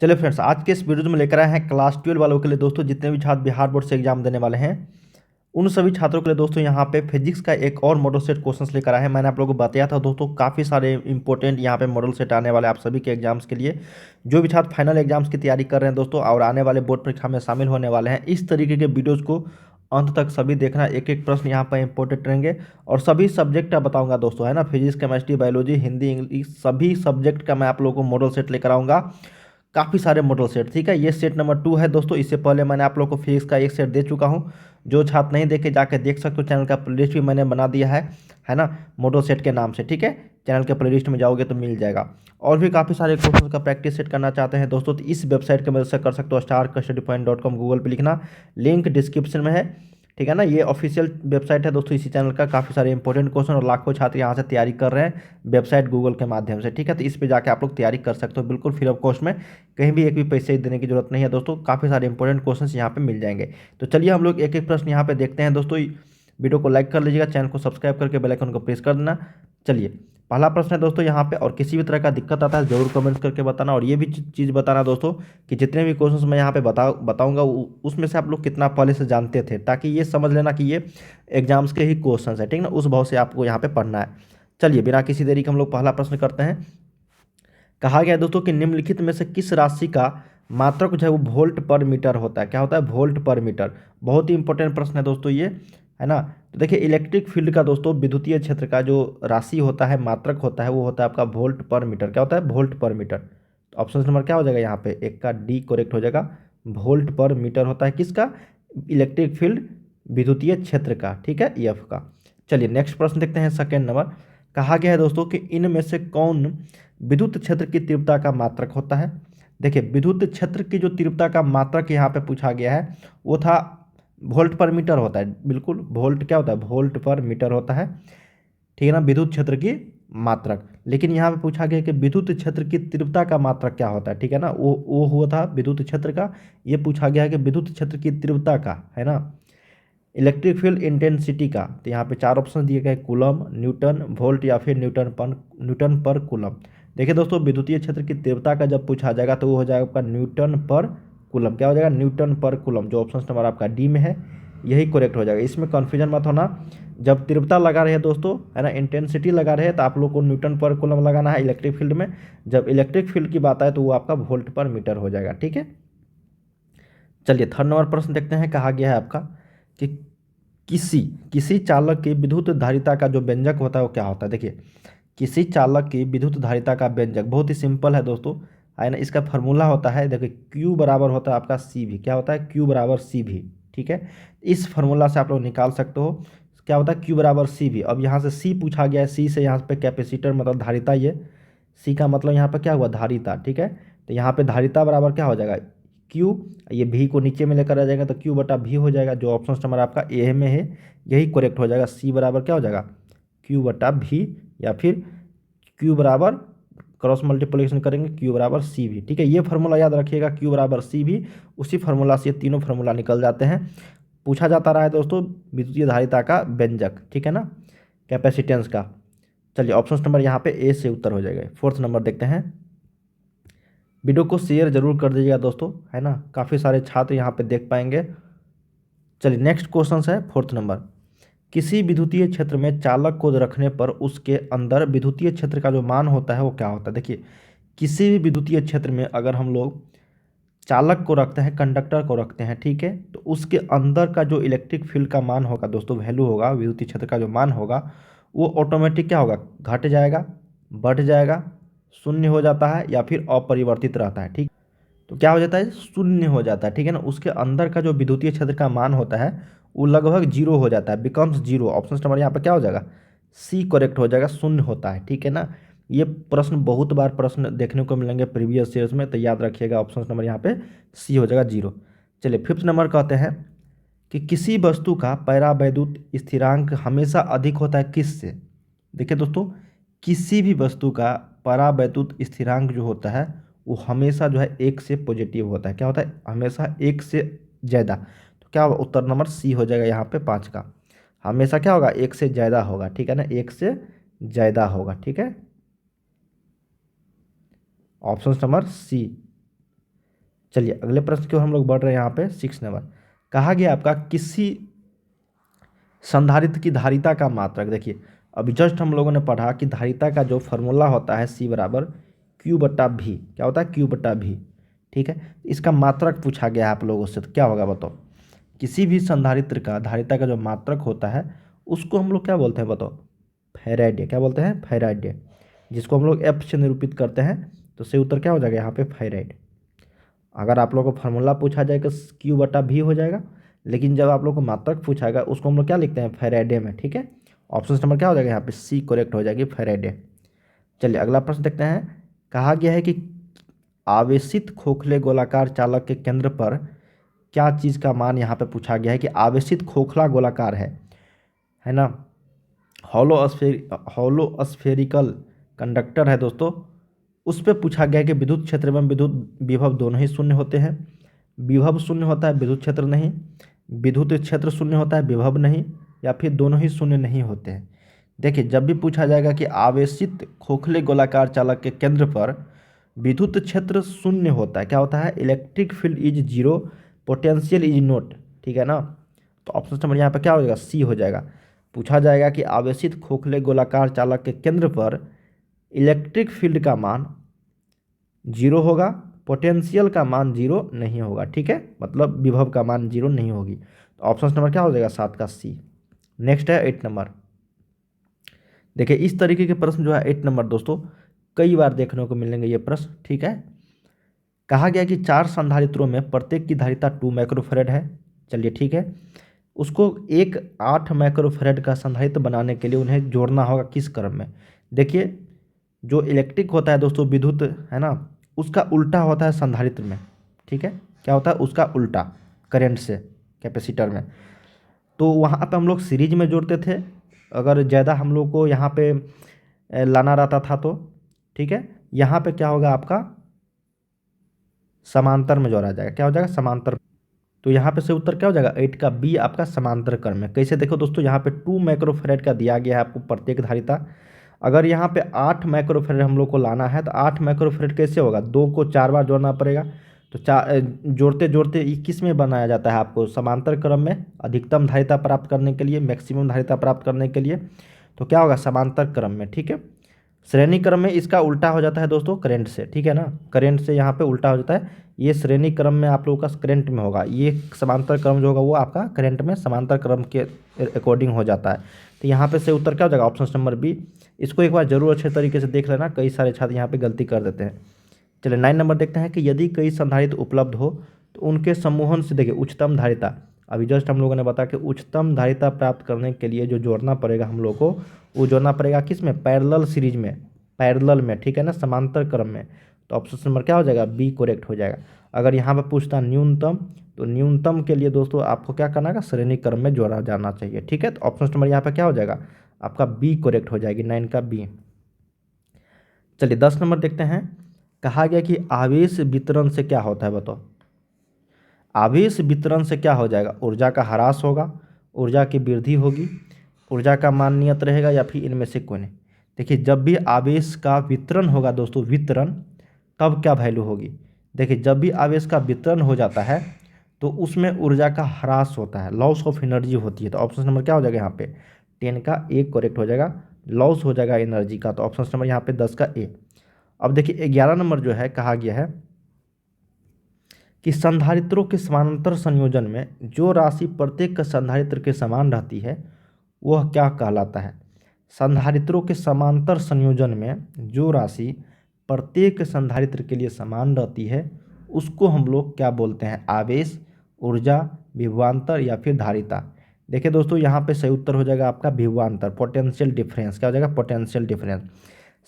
चलिए फ्रेंड्स, आज के इस वीडियो में लेकर आए हैं क्लास 12 वालों के लिए दोस्तों। जितने भी छात्र बिहार बोर्ड से एग्जाम देने वाले हैं उन सभी छात्रों के लिए दोस्तों यहाँ पे फिजिक्स का एक और मॉडल सेट क्वेश्चंस लेकर आए हैं। मैंने आप लोगों को बताया था दोस्तों, काफ़ी सारे इंपॉर्टेंट यहाँ पे मॉडल सेट आने वाले हैं आप सभी के एग्जाम्स के लिए। जो भी छात्र फाइनल एग्जाम्स की तैयारी कर रहे हैं दोस्तों और आने वाले बोर्ड परीक्षा में शामिल होने वाले हैं, इस तरीके के वीडियोज़ को अंत तक सभी देखना। एक एक प्रश्न यहाँ पर इंपॉर्टेंट रहेंगे और सभी सब्जेक्ट का बताऊंगा दोस्तों, है ना। Physics, chemistry, biology, Hindi, English, सभी सब्जेक्ट का मैं आप लोगों को मॉडल सेट लेकर आऊँगा। काफ़ी सारे मॉडल सेट, ठीक है। ये सेट नंबर 2 है दोस्तों। इससे पहले मैंने आप लोग को फिजिक्स का एक सेट दे चुका हूँ। जो छात्र नहीं देखे जाके देख सकते हो, चैनल का प्लेलिस्ट भी मैंने बना दिया है ना, मॉडल सेट के नाम से, ठीक है। चैनल के प्लेलिस्ट में जाओगे तो मिल जाएगा। और भी काफ़ी सारे क्वेश्चन का प्रैक्टिस सेट करना चाहते हैं दोस्तों तो इस वेबसाइट की मदद से कर सकते हो। starstudypoint.com गूगल पे लिखना, लिंक डिस्क्रिप्शन में है, ठीक है ना। ये ऑफिशियल वेबसाइट है दोस्तों इसी चैनल का। काफ़ी सारे इंपॉर्टेंट क्वेश्चन और लाखों छात्र यहाँ से तैयारी कर रहे हैं वेबसाइट गूगल के माध्यम से, ठीक है। तो इस पे जाके आप लोग तैयारी कर सकते हो बिल्कुल फ्री ऑफ कॉस्ट में। कहीं भी एक भी पैसे देने की जरूरत नहीं है दोस्तों। काफ़ी सारे इंपॉर्टेंट क्वेश्चन यहाँ पे मिल जाएंगे। तो चलिए हम लोग एक एक प्रश्न यहाँ पे देखते हैं दोस्तों। वीडियो को लाइक कर लीजिएगा, चैनल को सब्सक्राइब करके बेल आइकन को प्रेस कर देना। चलिए पहला प्रश्न है दोस्तों यहाँ पे, और किसी भी तरह का दिक्कत आता है जरूर कमेंट्स करके बताना। और ये भी चीज़ बताना दोस्तों कि जितने भी क्वेश्चंस मैं यहाँ पे बताऊंगा उसमें से आप लोग कितना पहले से जानते थे, ताकि ये समझ लेना कि ये एग्जाम्स के ही क्वेश्चंस है, ठीक ना। उस भाव से आपको यहाँ पे पढ़ना है। चलिए बिना किसी देरी के हम लोग पहला प्रश्न करते हैं। कहा गया है दोस्तों कि निम्नलिखित में से किस राशि का मात्रक जो है वो वोल्ट पर मीटर होता है। क्या होता है? वोल्ट पर मीटर। बहुत ही इंपॉर्टेंट प्रश्न है दोस्तों ये, है ना। तो देखिए इलेक्ट्रिक फील्ड का दोस्तों विद्युतीय क्षेत्र का जो राशि होता है, मात्रक होता है, वो होता है आपका वोल्ट पर मीटर। क्या होता है? वोल्ट पर मीटर। तो ऑप्शन नंबर क्या हो जाएगा यहाँ पे? एक का डी करेक्ट हो जाएगा। वोल्ट पर मीटर होता है किसका? इलेक्ट्रिक फील्ड, विद्युतीय क्षेत्र का, ठीक है, ईएफ का। चलिए नेक्स्ट प्रश्न देखते हैं, सेकेंड नंबर। कहा गया है दोस्तों कि इनमें से कौन विद्युत क्षेत्र की तीव्रता का मात्रक होता है। देखिए विद्युत क्षेत्र की जो तीव्रता का मात्रक यहाँ पे पूछा गया है वो था वोल्ट पर मीटर होता है। बिल्कुल, वोल्ट क्या होता है? वोल्ट पर मीटर होता है, ठीक है ना, विद्युत क्षेत्र की मात्रक। लेकिन यहाँ पे पूछा गया कि विद्युत क्षेत्र की तीव्रता का मात्रक क्या होता है, ठीक है ना। वो हुआ था विद्युत क्षेत्र का। ये पूछा गया है कि विद्युत क्षेत्र की तीव्रता का, है ना, इलेक्ट्रिक फील्ड इंटेंसिटी का। तो यहाँ पे चार ऑप्शन दिए गए, कूलम, न्यूटन, वोल्ट या फिर न्यूटन पर कूलम। देखिए दोस्तों विद्युतीय क्षेत्र की तीव्रता का जब पूछा जाएगा तो वो हो जाएगा आपका न्यूटन पर कूलम। क्या हो जाएगा? न्यूटन पर कूलम। जो ऑप्शन नंबर आपका डी में है यही करेक्ट हो जाएगा। इसमें कन्फ्यूजन मत होना। जब तीव्रता लगा रहे दोस्तों, है ना, इंटेंसिटी लगा रहे तो आप लोग को न्यूटन पर कूलम लगाना है इलेक्ट्रिक फील्ड में। जब इलेक्ट्रिक फील्ड की बात आए तो वो आपका वोल्ट पर मीटर हो जाएगा, ठीक है। चलिए थर्ड नंबर प्रश्न देखते हैं। कहा गया है आपका कि किसी किसी चालक की विद्युत धारिता का जो व्यंजक होता है वो क्या होता है। देखिए किसी चालक की विद्युत धारिता का व्यंजक बहुत ही सिंपल है दोस्तों, है ना। इसका फॉर्मूला होता है, देखिए क्यू बराबर होता है आपका सी भी। क्या होता है? क्यू बराबर सी भी, ठीक है। इस फार्मूला से आप लोग निकाल सकते हो क्या होता है, क्यू बराबर सी भी। अब यहाँ से सी पूछा गया है, सी से यहाँ पे कैपेसिटर मतलब धारिता, ये सी का मतलब यहाँ पे क्या हुआ? धारिता, ठीक है। तो यहाँ पे धारिता बराबर क्या हो जाएगा? क्यू, ये भी को नीचे में लेकर आ जाएगा तो क्यू बटा भी हो जाएगा। जो ऑप्शन नंबर आपका ए में है यही करेक्ट हो जाएगा। सी बराबर क्या हो जाएगा? क्यू बटा भी, या फिर क्यू बराबर क्रॉस मल्टीप्लिकेशन करेंगे क्यू बराबर सी भी, ठीक है। ये फार्मूला याद रखिएगा, क्यू बराबर सी भी। उसी फार्मूला से ये तीनों फार्मूला निकल जाते हैं। पूछा जाता रहा है दोस्तों विद्युतीय धारिता का व्यंजक, ठीक है ना, कैपेसिटेंस का। चलिए ऑप्शन नंबर यहाँ पे ए से उत्तर हो जाएगा। फोर्थ नंबर देखते हैं। वीडियो को शेयर जरूर कर दीजिएगा दोस्तों, है ना, काफ़ी सारे छात्र यहाँ पे देख पाएंगे। चलिए नेक्स्ट क्वेश्चन है फोर्थ नंबर। किसी विद्युतीय क्षेत्र में चालक को रखने पर उसके अंदर विद्युतीय क्षेत्र का जो मान होता है वो क्या होता है। देखिए किसी भी विद्युतीय क्षेत्र में अगर हम लोग चालक को रखते हैं, कंडक्टर को रखते हैं, ठीक है, तो उसके अंदर का जो इलेक्ट्रिक फील्ड का मान होगा दोस्तों, वैल्यू होगा, विद्युतीय क्षेत्र का जो मान होगा वो ऑटोमेटिक क्या होगा? घट जाएगा, बढ़ जाएगा, शून्य हो जाता है या फिर अपरिवर्तित रहता है, ठीक। तो क्या हो जाता है? शून्य हो जाता है, ठीक है ना। उसके अंदर का जो विद्युतीय क्षेत्र का मान होता है वो लगभग जीरो हो जाता है, बिकम्स जीरो। ऑप्शन नंबर यहाँ पर क्या हो जाएगा? सी करेक्ट हो जाएगा, शून्य होता है, ठीक है ना। ये प्रश्न बहुत बार प्रश्न देखने को मिलेंगे प्रीवियस ईयर्स में, तो याद रखिएगा ऑप्शन नंबर यहाँ पे सी हो जाएगा, जीरो। चलिए फिफ्थ नंबर कहते हैं कि किसी वस्तु का परावैद्युत स्थिरांक हमेशा अधिक होता है किससे। देखिए दोस्तों किसी भी वस्तु का परावैद्युत स्थिरांक जो होता है वो हमेशा जो है एक से पॉजिटिव होता है। क्या होता है? हमेशा एक से ज़्यादा। तो क्या होगा? उत्तर नंबर सी हो जाएगा यहाँ पे पाँच का। हमेशा क्या होगा? एक से ज़्यादा होगा, ठीक है ना, एक से ज़्यादा होगा, ठीक है। Option number C. चलिए अगले प्रश्न की ओर हम लोग बढ़ रहे हैं। यहाँ पे 6 नंबर कहा गया आपका किसी संधारित्र की धारिता का मात्रक। देखिए अभी जस्ट हम लोगों ने पढ़ा कि धारिता का जो फॉर्मूला होता है C बराबर Q बटा भी, क्या होता है Q बटा भी, ठीक है। इसका मात्रक पूछा गया है आप लोगों से, तो क्या होगा बताओ। किसी भी संधारित्र का धारिता का जो मात्रक होता है उसको हम लोग क्या बोलते हैं बताओ, फैराडे। क्या बोलते हैं, फैराडे, जिसको हम लोग F से निरूपित करते हैं। तो सही उत्तर क्या हो जाएगा यहाँ पे, फैराड। अगर आप लोगों को फार्मूला पूछा जाएगा Q बटा भी हो जाएगा, लेकिन जब आप लोग को मात्रक पूछाएगा उसको हम लोग क्या लिखते हैं, फैराडे में, ठीक है। ऑप्शन नंबर क्या हो जाएगा यहाँ पे, C करेक्ट हो जाएगी, फैराडे। चलिए अगला प्रश्न देखते हैं। कहा गया है कि आवेशित खोखले गोलाकार चालक के केंद्र पर क्या चीज़ का मान, यहाँ पे पूछा गया है कि आवेशित खोखला गोलाकार है ना, हॉलो स्फेरिकल कंडक्टर है दोस्तों। उस पर पूछा गया है कि विद्युत क्षेत्र एवं विद्युत विभव दोनों ही शून्य होते हैं। विभव शून्य होता है, विद्युत क्षेत्र नहीं। विद्युत क्षेत्र शून्य होता है, विभव नहीं, या फिर दोनों ही शून्य नहीं होते हैं। देखिए जब भी पूछा जाएगा कि आवेशित खोखले गोलाकार चालक के केंद्र पर विद्युत क्षेत्र शून्य होता है, क्या होता है, electric field is zero, potential is note, ठीक है ना। तो ऑप्शन नंबर यहाँ पर क्या हो जाएगा, C हो जाएगा। पूछा जाएगा कि आवेशित खोखले गोलाकार चालक के केंद्र पर इलेक्ट्रिक फील्ड का मान 0 होगा, पोटेंशियल का मान 0 नहीं होगा, ठीक है, मतलब विभव का मान 0 नहीं होगी। तो ऑप्शन नंबर क्या हो जाएगा, 7 का C। नेक्स्ट है 8 नंबर। देखिए इस तरीके के प्रश्न जो है 8 नंबर दोस्तों कई बार देखने को मिलेंगे ये प्रश्न, ठीक है। कहा गया कि 4 संधारित्रों में प्रत्येक की धारिता 2 माइक्रोफैरड है। चलिए ठीक है, उसको एक 8 माइक्रोफैरड का संधारित्र बनाने के लिए उन्हें जोड़ना होगा किस क्रम में। देखिए जो इलेक्ट्रिक होता है दोस्तों, विद्युत है ना, उसका उल्टा होता है संधारित्र में, ठीक है। क्या होता है उसका उल्टा, करंट से कैपेसिटर में। तो वहाँ पे हम लोग सीरीज में जोड़ते थे, अगर ज़्यादा हम लोग को यहाँ पे लाना रहता था तो, ठीक है। यहाँ पे क्या होगा आपका, समांतर में जोड़ा जाएगा, क्या हो जाएगा, समांतर। तो यहाँ पे से उत्तर क्या हो जाएगा, 8 का B आपका समांतर क्रम में। कैसे देखो दोस्तों, यहाँ पे 2 माइक्रोफैरड का दिया गया है आपको प्रत्येक धारिता। अगर यहाँ पे 8 माइक्रोफैरड हम लोग को लाना है तो 8 माइक्रोफैरड कैसे होगा, 2 को 4 बार जोड़ना पड़ेगा। तो जोड़ते जोड़ते ये किस में बनाया जाता है आपको, समांतर क्रम में, अधिकतम धारिता प्राप्त करने के लिए, मैक्सिमम धारिता प्राप्त करने के लिए। तो क्या होगा, समांतर क्रम में, ठीक है। श्रेणी क्रम में इसका उल्टा हो जाता है दोस्तों करंट से, ठीक है ना, करंट से यहाँ पे उल्टा हो जाता है। ये श्रेणी क्रम में आप लोगों का करंट में होगा, ये समांतर क्रम जो होगा वो आपका करंट में समांतर क्रम के अकॉर्डिंग हो जाता है। तो यहाँ पे से उत्तर क्या हो जाएगा, ऑप्शन नंबर B। इसको एक बार जरूर अच्छे तरीके से देख लेना, कई सारे छात्र यहाँ पे गलती कर देते हैं। चलिए 9 नंबर देखते हैं कि यदि कई संधारित्र उपलब्ध हो तो उनके समूहन से, देखिए उच्चतम धारिता, अभी जस्ट हम लोगों ने बताया कि उच्चतम धारिता प्राप्त करने के लिए जो जोड़ना पड़ेगा हम लोग को, वो जोड़ना पड़ेगा किस में, पैरेलल सीरीज में, पैरेलल में, ठीक है ना, समांतर क्रम में। तो ऑप्शन नंबर क्या हो जाएगा, B करेक्ट हो जाएगा। अगर यहाँ पर पूछता न्यूनतम, तो न्यूनतम के लिए दोस्तों आपको क्या करना है, श्रेणी क्रम में जोड़ा जाना चाहिए, ठीक है। तो ऑप्शन नंबर यहाँ पर क्या हो जाएगा, आपका B करेक्ट हो जाएगी, 9 का B। चलिए 10 नंबर देखते हैं। कहा गया कि आवेश वितरण से क्या होता है बताओ। आवेश वितरण से क्या हो जाएगा, ऊर्जा का ह्रास होगा, ऊर्जा की वृद्धि होगी, ऊर्जा का मान नियत रहेगा, या फिर इनमें से कोई नहीं। देखिए जब भी आवेश का वितरण होगा दोस्तों, वितरण, तब क्या वैल्यू होगी। देखिए जब भी आवेश का वितरण हो जाता है तो उसमें ऊर्जा का ह्रास होता है, लॉस ऑफ एनर्जी होती है। तो ऑप्शन नंबर क्या हो जाएगा यहाँ पे, 10 का A करेक्ट हो जाएगा, लॉस हो जाएगा एनर्जी का। तो ऑप्शन नंबर यहाँ पे 10 का A। अब देखिए 11 नंबर जो है, कहा गया है कि संधारित्रों के समानांतर संयोजन में जो राशि प्रत्येक संधारित्र के समान रहती है वह क्या कहलाता है। संधारित्रों के समांतर संयोजन में जो राशि प्रत्येक संधारित्र के लिए समान रहती है उसको हम लोग क्या बोलते हैं, आवेश, ऊर्जा, विभवांतर, या फिर धारिता। देखिए दोस्तों यहाँ पे सही उत्तर हो जाएगा आपका विभवांतर, पोटेंशियल डिफरेंस। क्या हो जाएगा, पोटेंशियल डिफरेंस।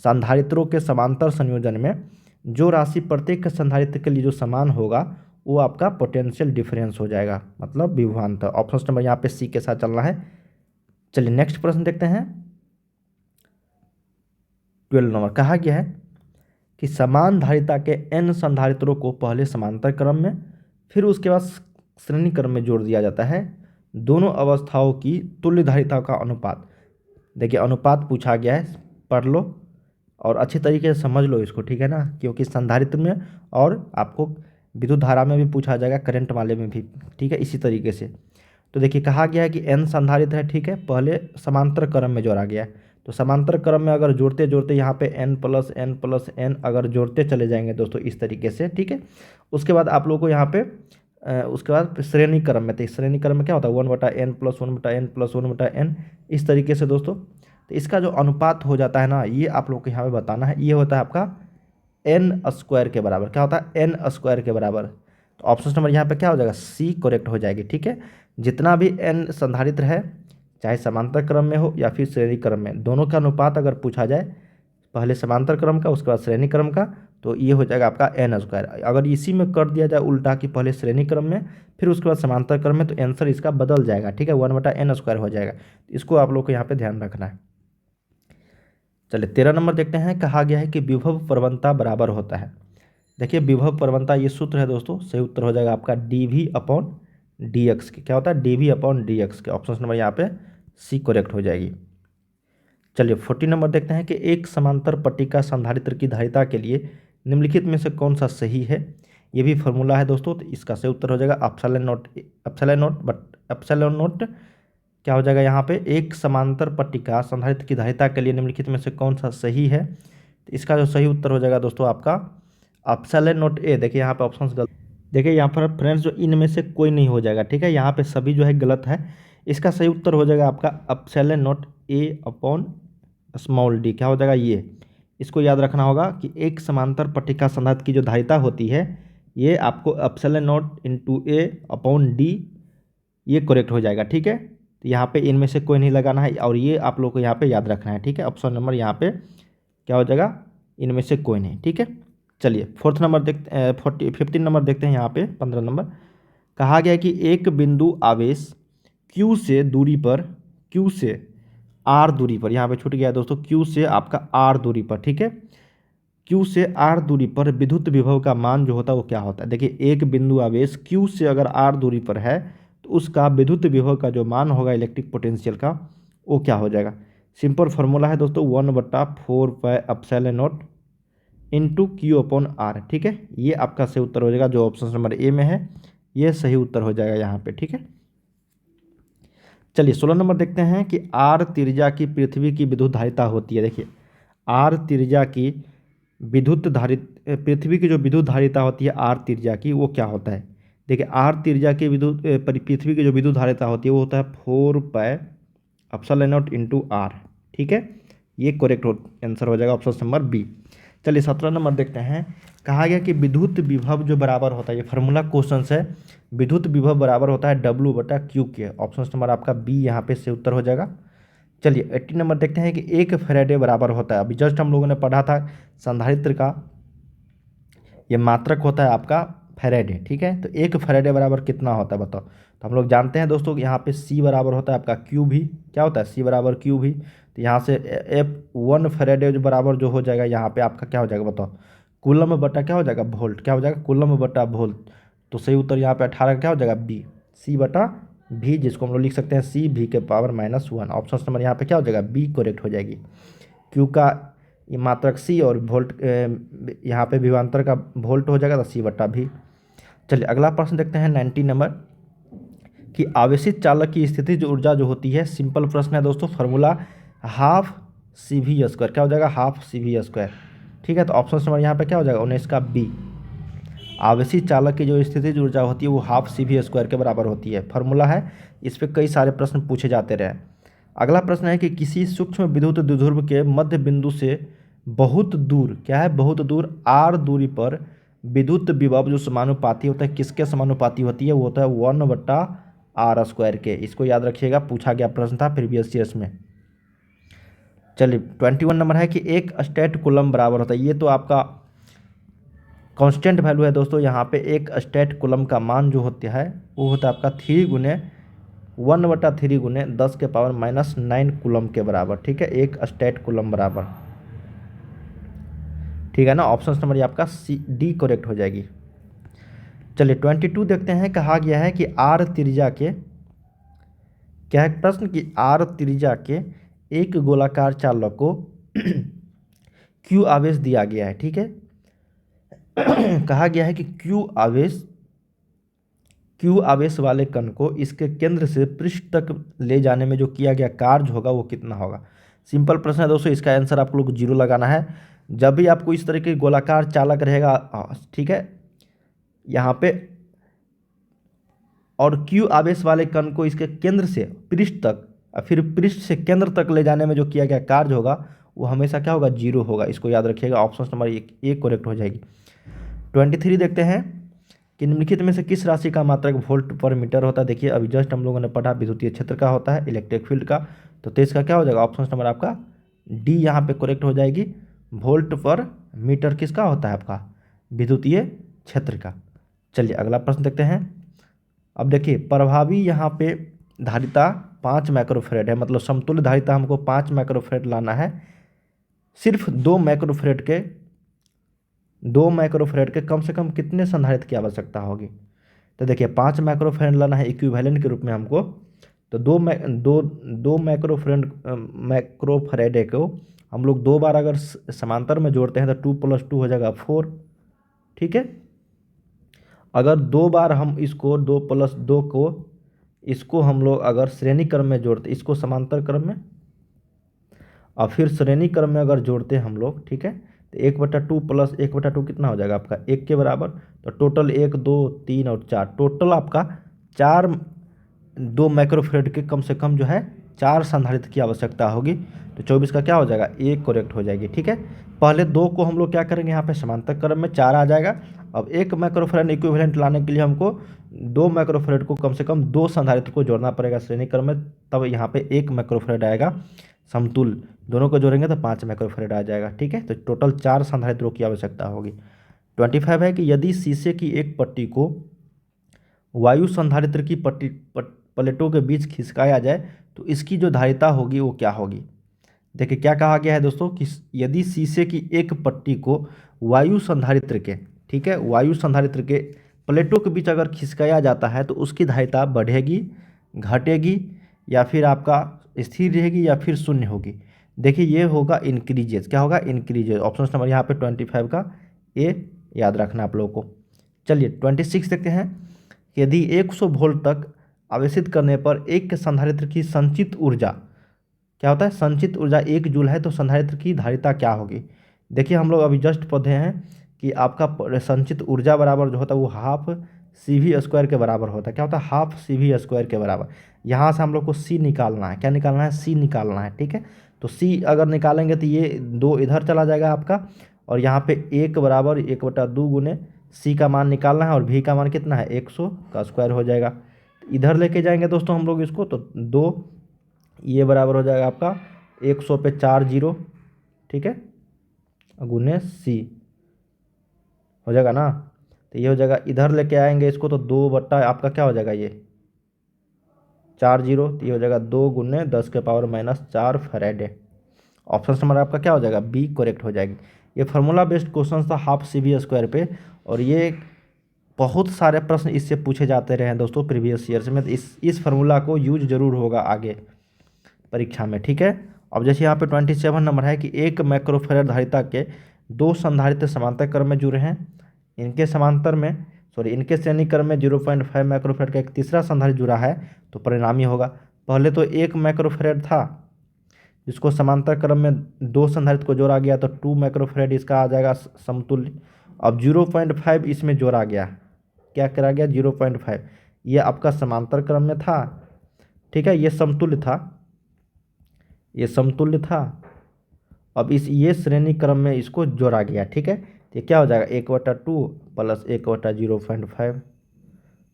संधारित्रों के समांतर संयोजन में जो राशि प्रत्येक संधारित्र के लिए जो समान होगा वो आपका पोटेंशियल डिफरेंस हो जाएगा, मतलब विभवांतर। ऑप्शन नंबर यहाँ पे C के साथ चलना है। चलिए नेक्स्ट प्रश्न देखते हैं। 12 नंबर कहा गया है कि समान धारिता के n संधारित्रों को पहले समांतर क्रम में, फिर उसके बाद श्रेणी क्रम में जोड़ दिया जाता है। दोनों अवस्थाओं की तुल्य धारिता का अनुपात। देखिए अनुपात पूछा गया है, पढ़ लो और अच्छे तरीके से समझ लो इसको, ठीक है ना, क्योंकि संधारित्र में और आपको विद्युत धारा में भी पूछा जाएगा, करंट वाले में भी, ठीक है, इसी तरीके से। तो देखिए कहा गया है कि n संधारित्र है, ठीक है, पहले समांतर क्रम में जोड़ा गया है। तो समांतर क्रम में अगर जोड़ते जोड़ते यहाँ पे n+n+n अगर जोड़ते चले जाएंगे दोस्तों इस तरीके से, ठीक है, उसके बाद आप लोग को यहाँ पे उसके बाद श्रेणी क्रम में, तो श्रेणी क्रम में क्या होता है 1/n+1/n+1/n इस तरीके से दोस्तों। तो इसका जो अनुपात हो जाता है ना, ये आप लोग को यहाँ पे बताना है, ये होता है आपका n² के बराबर। क्या होता है n² के बराबर। तो ऑप्शन नंबर यहाँ पे क्या हो जाएगा, सी करेक्ट हो जाएगी, ठीक है। जितना भी n संधारित्र है, चाहे समांतर क्रम में हो या फिर श्रेणी क्रम में, दोनों का अनुपात अगर पूछा जाए, पहले समांतर क्रम का उसके बाद श्रेणी क्रम का, तो ये हो जाएगा आपका n²। अगर इसी में कर दिया जाए उल्टा कि पहले श्रेणी क्रम में फिर उसके बाद समांतर क्रम में, तो आंसर इसका बदल जाएगा, ठीक है, 1/n² हो जाएगा। इसको आप लोग को यहाँ पे ध्यान रखना है। चलिए 13 नंबर देखते हैं। कहा गया है कि विभव प्रवणता बराबर होता है। देखिए विभव प्रवणता ये सूत्र है दोस्तों, सही उत्तर हो जाएगा आपका dV/dx के। क्या होता है dV/dx के। ऑप्शन नंबर यहाँ पे सी करेक्ट हो जाएगी। चलिए 40 नंबर देखते हैं कि एक समांतर पट्टिका संधारित्र की धारिता के लिए निम्नलिखित में से कौन सा सही है। ये भी फॉर्मूला है दोस्तों, तो इसका सही उत्तर हो जाएगा एप्सिलॉन नॉट क्या हो जाएगा यहाँ पे, एक समांतर पट्टिका संधारित्र की धारिता के लिए निम्नलिखित में से कौन सा सही है। तो इसका जो सही उत्तर हो जाएगा दोस्तों आपका एप्सिलॉन नॉट ए। देखिए यहाँ पे ऑप्शंस गलत, देखिए यहाँ पर फ्रेंड्स जो इनमें से कोई नहीं हो जाएगा, ठीक है, यहाँ पे सभी जो है गलत है। इसका सही उत्तर हो जाएगा आपका एप्सिलॉन नॉट a/d। क्या हो जाएगा ये, इसको याद रखना होगा कि एक समांतर पट्टिका संधारित्र की जो धारिता होती है, ये आपको एप्सिलॉन नॉट a/d ये करेक्ट हो जाएगा, ठीक है। तो यहाँ पे इनमें से कोई नहीं लगाना है, और ये आप लोग को यहाँ पे याद रखना है, ठीक है। ऑप्शन नंबर यहाँ पे क्या हो जाएगा, इनमें से कोई नहीं, ठीक है। चलिए 4 नंबर देखते 15 नंबर देखते हैं। यहाँ पे 15 नंबर कहा गया है कि एक बिंदु आवेश Q से दूरी पर, Q से R दूरी पर, यहाँ पे छूट गया दोस्तों, Q से आपका R दूरी पर, ठीक है, Q से R दूरी पर विद्युत विभव का मान जो होता है वो क्या होता है। देखिए एक बिंदु आवेश Q से अगर R दूरी पर है, तो उसका विद्युत विभव का जो मान होगा इलेक्ट्रिक पोटेंशियल का, वो क्या हो जाएगा। सिंपल फार्मूला है दोस्तों 1/4πε0 इंटू Q/R, ठीक है। ये आपका सही उत्तर हो जाएगा, जो ऑप्शन नंबर ए में है ये सही उत्तर हो जाएगा यहाँ पे, ठीक है। चलिए 16 नंबर देखते हैं कि R त्रिज्या की पृथ्वी की विद्युत धारिता होती है। देखिए R त्रिज्या की पृथ्वी की जो विद्युत धारिता होती है R त्रिज्या की, वो क्या होता है। देखिए R त्रिज्या की पृथ्वी की जो विद्युत धारिता होती है वो होता है 4πε0 इंटू R, ठीक है। ये करेक्ट आंसर हो जाएगा ऑप्शन नंबर बी। चलिए 17 नंबर देखते हैं। कहा गया कि विद्युत विभव जो बराबर होता है, ये फार्मूला क्वेश्चन है, विद्युत विभव बराबर होता है W/Q के। ऑप्शन नंबर आपका बी यहाँ पे से उत्तर हो जाएगा। चलिए 18 नंबर देखते हैं कि एक फैराडे बराबर होता है, अभी जस्ट हम लोगों ने पढ़ा था संधारित्र का, ये मात्रक होता है आपका फैराडे, ठीक है। तो एक फैराडे बराबर कितना होता है बताओ। तो हम लोग जानते हैं दोस्तों कि यहाँ पे C बराबर होता है आपका Q भी। क्या होता है C बराबर Q भी। तो यहाँ से F1 फैराडे जो बराबर जो हो जाएगा यहाँ पे आपका क्या हो जाएगा बताओ, कूलम बटा क्या हो जाएगा वोल्ट। क्या हो जाएगा कूलम बटा वोल्ट। तो सही उत्तर यहाँ पे 18 क्या हो जाएगा बी, C/V, जिसको हम लोग लिख सकते हैं C(V⁻⁻1). ऑप्शन नंबर यहाँ पे क्या हो जाएगा बी करेक्ट हो जाएगी। Q का ये मात्रक C और वोल्ट यहाँ पे विभवांतर का वोल्ट हो जाएगा तो C/V। चलिए अगला प्रश्न देखते हैं 19 नंबर कि आवेशित चालक की स्थितिज ऊर्जा जो होती है, सिंपल प्रश्न है दोस्तों, फार्मूला ½ CV²। क्या हो जाएगा ½ CV², ठीक है। तो ऑप्शन नंबर यहाँ पे क्या हो जाएगा 19 का बी। आवेशित चालक की जो स्थितिज ऊर्जा होती है वो ½ CV² के बराबर होती है, फार्मूला है। इस पर कई सारे प्रश्न पूछे जाते रहे। अगला प्रश्न है कि किसी सूक्ष्म विद्युत द्विध्रुव के मध्य बिंदु से बहुत दूर, क्या है बहुत दूर R दूरी पर विद्युत विभव जो समानुपाती होता है, किसके समानुपाती होती है, वो होता है 1/R² के। इसको याद रखिएगा, पूछा गया प्रश्न था प्रीवियस ईयर्स में। चलिए 21 नंबर है कि एक स्टेट कूलम बराबर होता है, ये तो आपका कांस्टेंट वैल्यू है दोस्तों। यहाँ पे एक स्टेट कूलम का मान जो होता है वो होता है आपका 1/3 कूलम के बराबर, ठीक है, एक स्टेट कूलम बराबर, ठीक है ना। ऑप्शन नंबर ये आपका D करेक्ट हो जाएगी। चलिए 22 देखते हैं। कहा गया है कि R त्रिज्या के, क्या है प्रश्न कि R त्रिज्या के एक गोलाकार चालक को Q आवेश दिया गया है, ठीक है। कहा गया है कि क्यू आवेश वाले कण को इसके केंद्र से पृष्ठ तक ले जाने में जो किया गया कार्य होगा वो कितना होगा। सिंपल प्रश्न है दोस्तों, इसका आंसर आप लोग को 0 लगाना है। जब भी आपको इस तरह की गोलाकार चालक रहेगा, ठीक है, यहाँ पे, और क्यू आवेश वाले कण को इसके केंद्र से पृष्ठ तक और फिर पृष्ठ से केंद्र तक ले जाने में जो किया गया कार्य होगा वो हमेशा क्या होगा, 0 होगा। इसको याद रखिएगा, ऑप्शन नंबर एक करेक्ट हो जाएगी। 23 देखते हैं कि निम्नलिखित में से किस राशि का मात्रक वोल्ट पर मीटर होता है। देखिए अभी जस्ट हम लोगों ने पढ़ा विद्युतीय क्षेत्र का होता है, इलेक्ट्रिक फील्ड का, तो तेज का क्या हो जाएगा, ऑप्शन नंबर आपका डी यहाँ पे करेक्ट हो जाएगी। वोल्ट पर मीटर किसका होता है, आपका विद्युतीय क्षेत्र का। चलिए अगला प्रश्न देखते हैं। अब देखिए प्रभावी यहाँ पे धारिता 5 माइक्रोफेरेड है, मतलब समतुल्य धारिता हमको 5 माइक्रोफेरेड लाना है। सिर्फ 2 माइक्रोफेरेड के कम से कम कितने संधारित्र की आवश्यकता होगी। तो देखिए 5 माइक्रोफेरेड लाना है इक्विवेलेंट के रूप में हमको, तो दो माइक्रोफेरेड को हम लोग 2 बार अगर समांतर में जोड़ते हैं तो 2 + 2 हो जाएगा 4, ठीक है। अगर 2 बार हम इसको 2 + 2 को इसको हम लोग अगर श्रेणी क्रम में जोड़ते, इसको समांतर क्रम में और फिर श्रेणी क्रम में अगर जोड़ते हैं हम लोग, ठीक है, तो 1/2 + 1/2 कितना हो जाएगा आपका 1 के बराबर। तो टोटल 1 2 3 और 4, टोटल आपका 4 2 माइक्रोफेरेड के कम से कम जो है 4 संधारित्र की आवश्यकता होगी। तो 24 का क्या हो जाएगा, 1 करेक्ट हो जाएगी, ठीक है। पहले 2 को हम लोग क्या करेंगे, यहाँ पे समांतर क्रम में 4 आ जाएगा। अब 1 माइक्रोफेरेड इक्विवेलेंट लाने के लिए हमको 2 माइक्रोफेरेड को कम से कम 2 संधारित्र को जोड़ना पड़ेगा श्रेणी क्रम में, तब यहाँ पे 1 माइक्रोफेरेड आएगा समतुल्य। दोनों को जोड़ेंगे तो 5 माइक्रोफेरेड आ जाएगा, ठीक है। तो टोटल 4 संधारित्रों की आवश्यकता होगी। 25 है कि यदि शीशे की एक पट्टी को वायु संधारित्र की प्लेटों के बीच खिसकाया जाए तो इसकी जो धारिता होगी वो क्या होगी। देखिए क्या कहा गया है दोस्तों कि यदि शीशे की एक पट्टी को वायु संधारित्र के, ठीक है, वायु संधारित्र के प्लेटों के बीच अगर खिसकाया जाता है तो उसकी धारिता बढ़ेगी, घटेगी, या फिर आपका स्थिर रहेगी, या फिर शून्य होगी। देखिए ये होगा इंक्रीजेज, क्या होगा, इंक्रीजेज। ऑप्शन नंबर यहाँ पे 25 का ए याद रखना आप लोगों को। चलिए 26 देखते हैं। यदि 100 वोल्ट तक आवेशित करने पर एक संधारित्र की संचित ऊर्जा क्या होता है, संचित ऊर्जा 1 जूल है, तो संधारित्र की धारिता क्या होगी। देखिए हम लोग अभी जस्ट पढ़े हैं कि आपका संचित ऊर्जा बराबर जो होता है वो हाफ CV² के बराबर होता है। क्या होता है, हाफ CV² के बराबर। यहाँ से हम लोग को C निकालना है, क्या निकालना है, C निकालना है, ठीक है। तो C अगर निकालेंगे तो ये 2 इधर चला जाएगा आपका, और यहाँ पे 1 बराबर 1/2 गुने C का मान निकालना है, और V का मान कितना है, 100 का स्क्वायर हो जाएगा। इधर लेके जाएंगे दोस्तों हम लोग इसको, तो 2 ये बराबर हो जाएगा आपका 100 पे 4 0, ठीक है, गुने C हो जाएगा ना। तो ये हो जाएगा, इधर लेके आएंगे इसको तो 2 बट्टा आपका क्या हो जाएगा, ये 4 0, तो ये हो जाएगा 2 गुने 10⁻⁻4 फैराड। ऑप्शन नंबर आपका क्या हो जाएगा, बी करेक्ट हो जाएगी। ये फार्मूला बेस्ड क्वेश्चन था हाफ CV² पे, और ये बहुत सारे प्रश्न इससे पूछे जाते रहे हैं दोस्तों प्रीवियस ईयर्स में। तो इस फार्मूला को यूज जरूर होगा आगे परीक्षा में, ठीक है। अब जैसे यहाँ पे 27 नंबर है कि 1 माइक्रोफेरेड धारिता के 2 संधारित्र समांतर क्रम में जुड़े हैं, इनके श्रेणी क्रम में 0.5 माइक्रोफेरेड का एक तीसरा संधारित्र जुड़ा है, तो परिणामी होगा। पहले तो 1 माइक्रोफेरेड था जिसको समांतर क्रम में 2 संधारित्र को जोड़ा गया, तो 2 माइक्रोफेरेड इसका आ जाएगा समतुल्य। अब 0.5 इसमें जोड़ा गया, क्या करा गया, 0.5, ये आपका समांतर क्रम में था, ठीक है, ये समतुल्य था, अब ये श्रेणी क्रम में इसको जोड़ा गया, ठीक है। तो क्या हो जाएगा, 1/2 + 1/0.5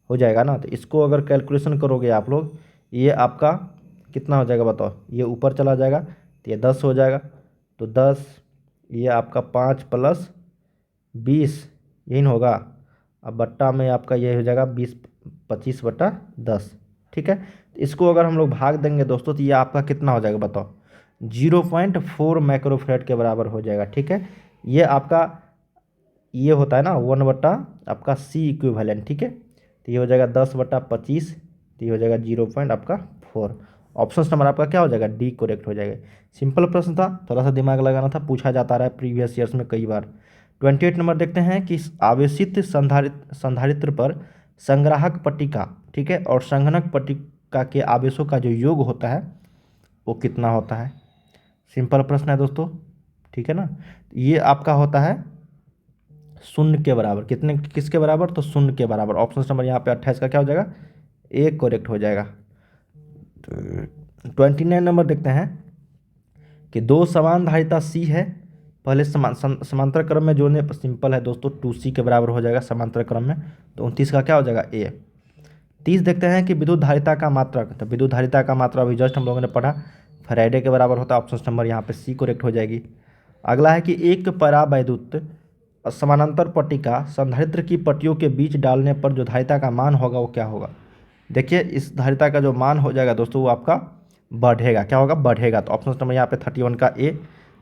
हो जाएगा ना। तो इसको अगर कैलकुलेशन करोगे आप लोग, ये आपका कितना हो जाएगा बताओ, ये ऊपर चला जाएगा तो ये 10 हो जाएगा, तो 10, ये आपका 5 + 20 यही ना होगा। अब बट्टा में आपका ये हो जाएगा 25/10, ठीक है। इसको अगर हम लोग भाग देंगे दोस्तों तो ये आपका कितना हो जाएगा बताओ, 0.4 माइक्रोफेरेड के बराबर हो जाएगा, ठीक है। ये आपका ये होता है ना 1 आपका C इक्विवेलेंट, ठीक है। तो ये हो जाएगा 10/25, तो ये हो जाएगा 0.4। ऑप्शन नंबर आपका क्या हो जाएगा, डी करेक्ट हो जाएगा। सिंपल प्रश्न था, थोड़ा सा दिमाग लगाना था, पूछा जाता रहा है प्रीवियस ईयर्स में कई बार। 28 नंबर देखते हैं कि आवेशित संधारित्र पर संग्राहक पट्टिका, ठीक है, और संघनक पट्टिका के आवेशों का जो योग होता है वो कितना होता है। सिंपल प्रश्न है दोस्तों, ठीक है ना। ये आपका होता है शून्य के बराबर। कितने, किसके बराबर, तो शून्य के बराबर। ऑप्शन नंबर यहाँ पे 28 का क्या हो जाएगा, ए करेक्ट हो जाएगा। 29 नंबर देखते हैं कि दो समान धारिता सी है, पहले समांतर क्रम में जोड़ने पर सिंपल है दोस्तों, 2C के बराबर हो जाएगा समांतर क्रम में, तो 29 का क्या हो जाएगा, ए। 30 देखते हैं कि विद्युत धारिता का मात्रक, तो विद्युत धारिता का मात्रा अभी जस्ट हम लोगों ने पढ़ा, फैराडे के बराबर होता है। ऑप्शन नंबर यहाँ पे सी करेक्ट हो जाएगी। अगला है कि एक परावैद्युत समानांतर पट्टिका संधारित्र की पट्टियों के बीच डालने पर जो धारिता का मान होगा वो क्या होगा। देखिए इस धारिता का जो मान हो जाएगा दोस्तों वो आपका बढ़ेगा, क्या होगा, बढ़ेगा। तो ऑप्शन नंबर यहाँ पे 31 का ए।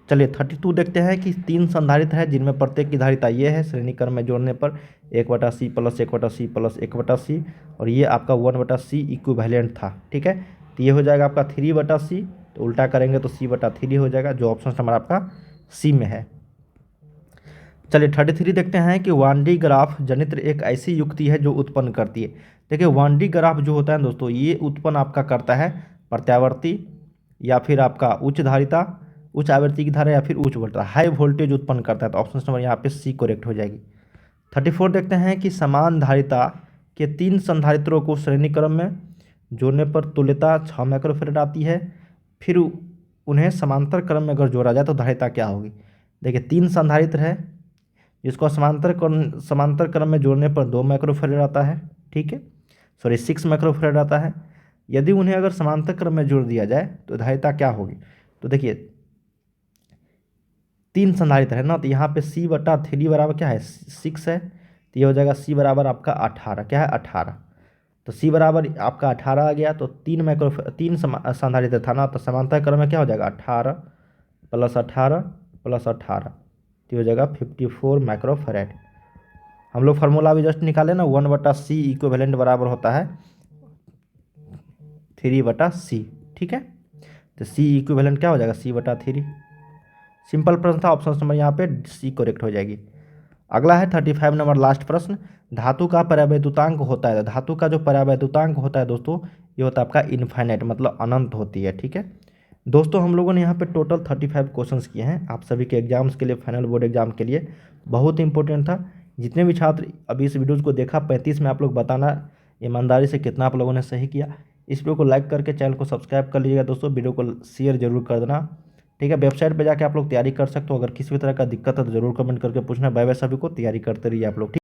चलिए 32 देखते हैं कि 3 संधारित्र है जिनमें प्रत्येक की धारिता ये है, श्रेणी क्रम में जोड़ने पर 1/C plus 1/C plus 1/C, और ये आपका 1/C इक्विवेलेंट था, ठीक है। तो ये हो जाएगा आपका 3/C, तो उल्टा करेंगे तो C/3 हो जाएगा, जो ऑप्शन नंबर आपका सी में है। चलिए 33 देखते हैं कि वांडी ग्राफ जनित्र एक ऐसी युक्ति है जो उत्पन्न करती है। देखिए वांडी ग्राफ जो होता है दोस्तों, ये उत्पन्न आपका करता है प्रत्यावर्ती या फिर आपका उच्च धारिता, उच्च आवृत्ति की धारा या फिर उच्च वोल्टेज, हाई वोल्टेज उत्पन्न करता है। तो ऑप्शन नंबर यहाँ पे सी करेक्ट हो जाएगी। 34 देखते हैं कि समान धारिता के 3 संधारित्रों को श्रेणी क्रम में जोड़ने पर तुल्यता 6 माइक्रोफैराड आती है, फिर उन्हें समांतर क्रम में अगर जोड़ा जाए तो धारिता क्या होगी। देखिए 3 संधारित्र है जिसको समांतर क्रम में जोड़ने पर 2 माइक्रोफैराड आता है, ठीक है, सॉरी 6 माइक्रोफैराड आता है। यदि उन्हें अगर समांतर क्रम में जोड़ दिया जाए तो धारिता क्या होगी। तो देखिए 3 संधारित्र है ना, तो यहाँ पे C/3 बराबर क्या है, 6 है, तो ये हो जाएगा C बराबर आपका 18, क्या है 18। तो C बराबर आपका 18 आ गया, तो 3 संधारित्र था ना, तो समांतर क्रम में क्या हो जाएगा 18 प्लस 18 प्लस 18, तो हो जाएगा 54 माइक्रोफैराड। हम लोग फार्मूला भी जस्ट निकाले ना, 1/C इक्विवेलेंट बराबर होता है 3/C, ठीक है। तो C इक्विवेलेंट क्या हो जाएगा, C/3। सिंपल प्रश्न था, ऑप्शन नंबर यहाँ पे सी करेक्ट हो जाएगी। अगला है 35 नंबर लास्ट प्रश्न, धातु का परावैद्युतांक होता है। धातु का जो परावैद्युतांक होता है दोस्तों ये होता है आपका इनफाइनाइट, मतलब अनंत होती है, ठीक है। दोस्तों हम लोगों ने यहाँ पे टोटल 35 क्वेश्चंस किए हैं आप सभी के एग्जाम्स के लिए, फाइनल बोर्ड एग्जाम के लिए, बहुत इंपॉर्टेंट था। जितने भी छात्र अभी इस वीडियोज़ को देखा 35 में आप लोग बताना ईमानदारी से कितना आप लोगों ने सही किया। इस वीडियो को लाइक करके चैनल को सब्सक्राइब कर लीजिएगा दोस्तों, वीडियो को शेयर जरूर कर देना, ठीक है। वेबसाइट पे जाके आप लोग तैयारी कर सकते हो, अगर किसी भी तरह का दिक्कत है तो जरूर कमेंट करके पूछना। बाय बाय सभी को, तैयारी करते रहिए आप लोग, ठीक।